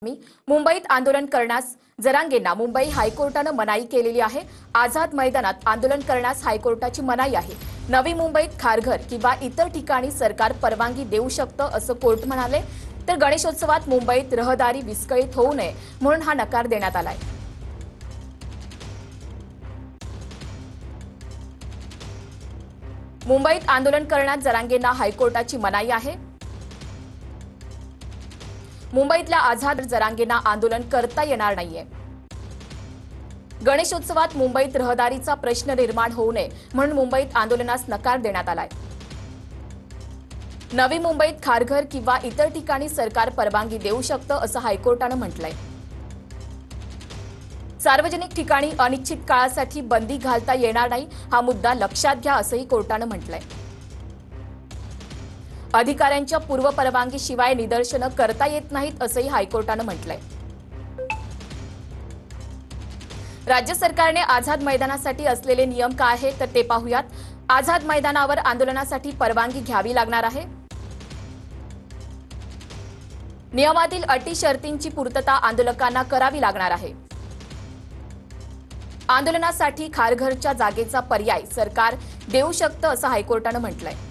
मुंबईत आंदोलन करण्यास जरांगेंना मुंबई हायकोर्टानं मनाई केलेली आहे। आझाद मैदानात आंदोलन करण्यास हायकोर्टाची मनाई आहे। नवी मुंबईत खारघर किंवा इतर ठिकाणी सरकार परवानगी देऊ शकतं असं कोर्ट म्हणाले। तर गणेशोत्सवात मुंबईत रहदारी विस्कळीत होऊ नये म्हणून हा नकार देण्यात आलाय। मुंबईत आंदोलन करण्यास जरांगेंना हायकोर्टाची मनाई आहे। मुंबईतल्या आझाद जरांगेंना आंदोलन करता येणार नाहीये। गणेशोत्सवात मुंबईत रहदारीचा प्रश्न निर्माण होऊ नये म्हणून मुंबईत आंदोलनास नकार देण्यात आलाय। नवी मुंबईत खारघर किंवा इतर ठिकाणी सरकार परवानगी देऊ शकतं असं हायकोर्टानं म्हटलंय। सार्वजनिक ठिकाणी अनिश्चित काळासाठी बंदी घालता येणार नाही हा मुद्दा लक्षात घ्या असंही कोर्टानं म्हटलंय। अधिकाऱ्यांच्या पूर्व परवानगीशिवाय निदर्शनं करता येत नाहीत असंही हायकोर्टानं म्हटलंय। राज्य सरकारने आझाद मैदानासाठी असलेले नियम काय आहेत तर ते पाहूयात। आझाद मैदानावर आंदोलनासाठी परवानगी घ्यावी लागणार आहे। नियमातील अटी शर्तींची पूर्तता आंदोलकांना करावी लागणार आहे। आंदोलनासाठी खारघरच्या जागेचा पर्याय सरकार देऊ शकतं असं हायकोर्टानं म्हटलंय।